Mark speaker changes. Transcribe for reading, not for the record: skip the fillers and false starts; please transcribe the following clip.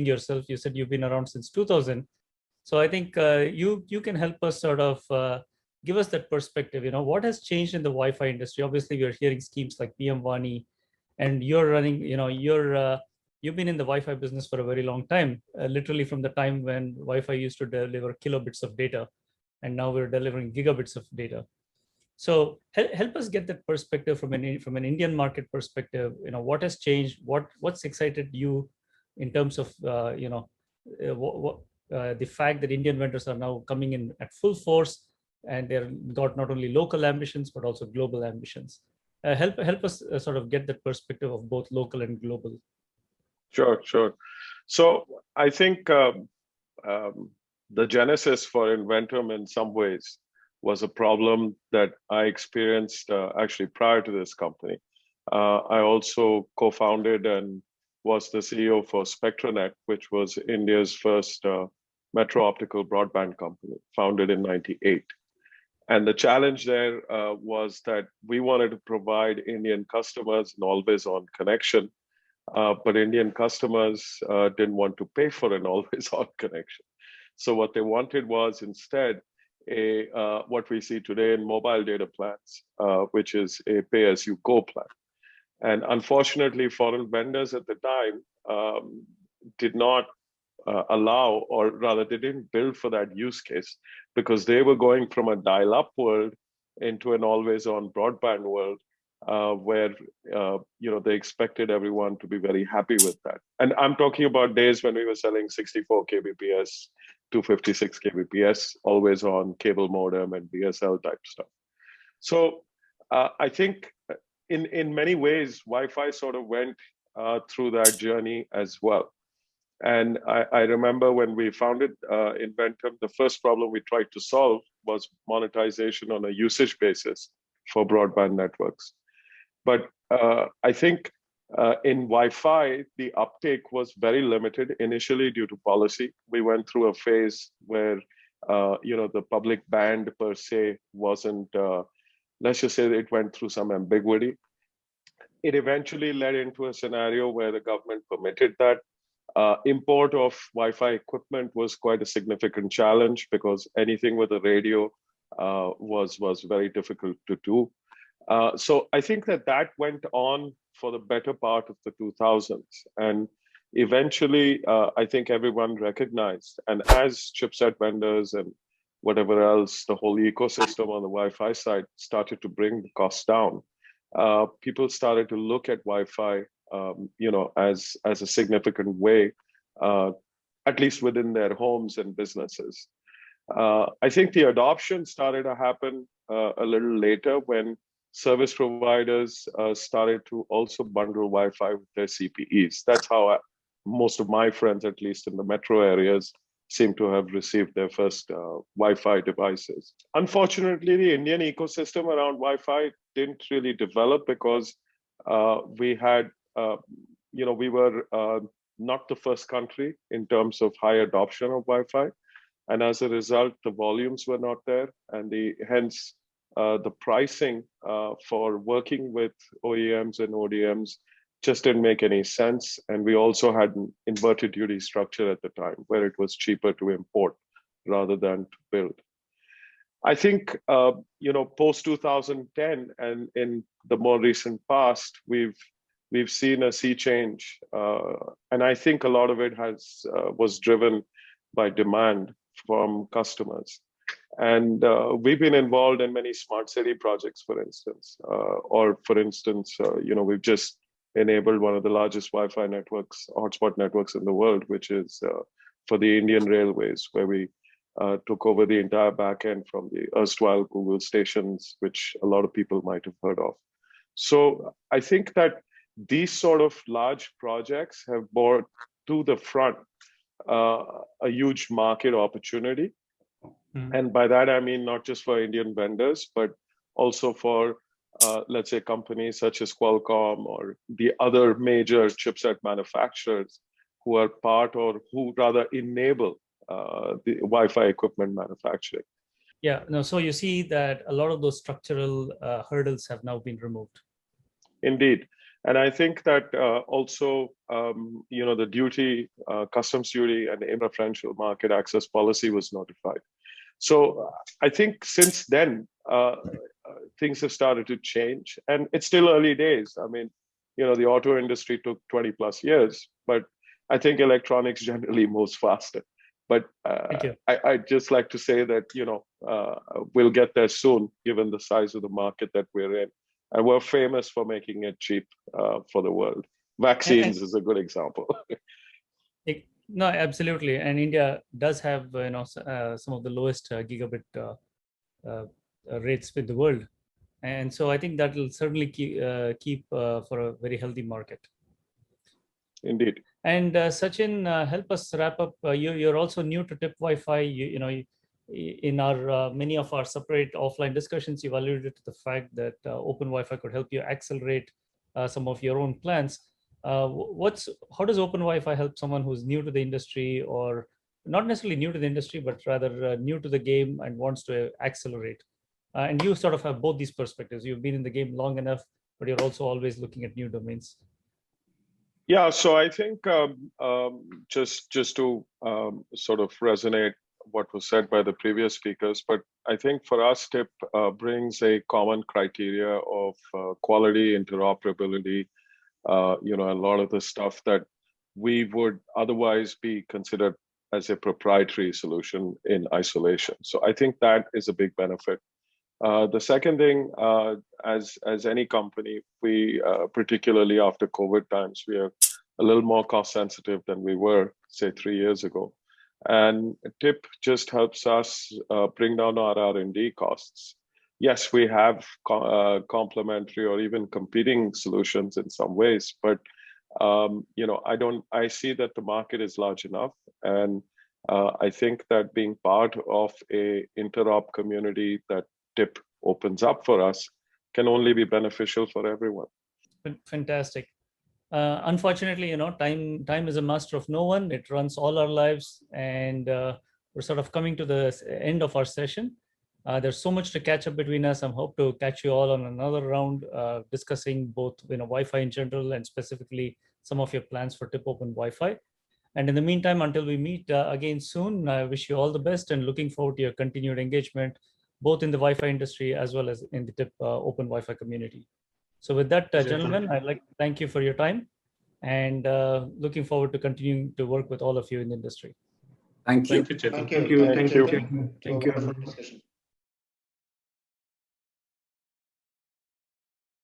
Speaker 1: yourself. You said you've been around since 2000. So I think you can help us sort of give us that perspective. What has changed in the Wi-Fi industry? Obviously, we're hearing schemes like PM Wani, and you're running. You've been in the Wi-Fi business for a very long time, literally from the time when Wi-Fi used to deliver kilobits of data, and now we're delivering gigabits of data. So help us get that perspective from an Indian market perspective. What has changed? What's excited you in terms of the fact that Indian vendors are now coming in at full force, and they're got not only local ambitions but also global ambitions. Help us sort of get that perspective of both local and global.
Speaker 2: Sure. So I think the genesis for Inventum in some ways was a problem that I experienced actually prior to this company. I also co-founded and was the CEO for Spectranet, which was India's first metro optical broadband company, founded in '98. And the challenge there was that we wanted to provide Indian customers an always-on connection, but Indian customers didn't want to pay for an always-on connection. So what they wanted was instead what we see today in mobile data plans, which is a pay-as-you-go plan. And unfortunately, foreign vendors at the time did not allow, or rather they didn't build for that use case, because they were going from a dial-up world into an always-on broadband world where they expected everyone to be very happy with that. And I'm talking about days when we were selling 64 kbps, 256 kbps, always on cable modem and DSL type stuff. So I think in many ways, Wi-Fi sort of went through that journey as well. And I remember when we founded Inventum, the first problem we tried to solve was monetization on a usage basis for broadband networks. But I think in Wi-Fi, the uptake was very limited initially due to policy. We went through a phase where the public band per se wasn't, let's just say it went through some ambiguity. It eventually led into a scenario where the government permitted that. Import of Wi-Fi equipment was quite a significant challenge because anything with a radio was very difficult to do. So I think that went on for the better part of the 2000s. And eventually, I think everyone recognized, and as chipset vendors and whatever else, the whole ecosystem on the Wi-Fi side started to bring the cost down, people started to look at Wi-Fi as a significant way, at least within their homes and businesses. I think the adoption started to happen a little later when service providers started to also bundle Wi-Fi with their CPEs. That's how most of my friends, at least in the metro areas, seem to have received their first Wi-Fi devices. Unfortunately, the Indian ecosystem around Wi-Fi didn't really develop because we had we were not the first country in terms of high adoption of Wi-Fi. And as a result, the volumes were not there. And hence, the pricing for working with OEMs and ODMs just didn't make any sense. And we also had an inverted duty structure at the time where it was cheaper to import rather than to build. I think, post 2010 and in the more recent past, we've seen a sea change, and I think a lot of it was driven by demand from customers. And we've been involved in many smart city projects, for instance, we've just enabled one of the largest Wi-Fi networks, hotspot networks in the world, which is for the Indian Railways, where we took over the entire backend from the erstwhile Google stations, which a lot of people might have heard of. So I think that these sort of large projects have brought to the front a huge market opportunity. Mm-hmm. And by that, I mean not just for Indian vendors, but also for, let's say, companies such as Qualcomm or the other major chipset manufacturers who are part or who rather enable the Wi-Fi equipment manufacturing.
Speaker 1: Yeah, no, so you see that a lot of those structural hurdles have now been removed.
Speaker 2: Indeed. And I think that also, the duty, customs duty and preferential market access policy was notified. So I think since then, things have started to change, and it's still early days. I mean, the auto industry took 20 plus years, but I think electronics generally moves faster. But I'd just like to say that, we'll get there soon, given the size of the market that we're in. And we're famous for making it cheap for the world. Vaccines is a good example.
Speaker 1: No, absolutely. And India does have, some of the lowest gigabit rates with the world. And so I think that will certainly keep for a very healthy market.
Speaker 2: Indeed.
Speaker 1: And Sachin, help us wrap up. You're also new to TIP Wi-Fi. In our many of our separate offline discussions, you've alluded to the fact that Open Wi-Fi could help you accelerate some of your own plans. How does Open Wi-Fi help someone who's new to the industry, or not necessarily new to the industry, but rather new to the game and wants to accelerate? And you sort of have both these perspectives. You've been in the game long enough, but you're also always looking at new domains.
Speaker 2: Yeah, so I think just to sort of resonate what was said by the previous speakers, but I think for us, TIP brings a common criteria of quality, interoperability, a lot of the stuff that we would otherwise be considered as a proprietary solution in isolation. So I think that is a big benefit. The second thing, as any company, we particularly after COVID times, we are a little more cost sensitive than we were, say, 3 years ago. And TIP just helps us bring down our R&D costs. Yes, we have complementary or even competing solutions in some ways, but I see that the market is large enough, and I think that being part of a interop community that TIP opens up for us can only be beneficial for everyone.
Speaker 1: Fantastic. Unfortunately, time is a master of no one. It runs all our lives, and we're sort of coming to the end of our session. There's so much to catch up between us. I hope to catch you all on another round discussing both Wi-Fi in general and specifically some of your plans for TIP Open Wi-Fi. And in the meantime, until we meet again soon, I wish you all the best and looking forward to your continued engagement, both in the Wi-Fi industry as well as in the TIP Open Wi-Fi community. So with that, gentlemen, I'd like to thank you for your time, and looking forward to continuing to work with all of you in the industry.
Speaker 3: Thank you.
Speaker 2: Thank you, Chetan.
Speaker 3: Thank you.
Speaker 2: Thank you.
Speaker 3: Thank you.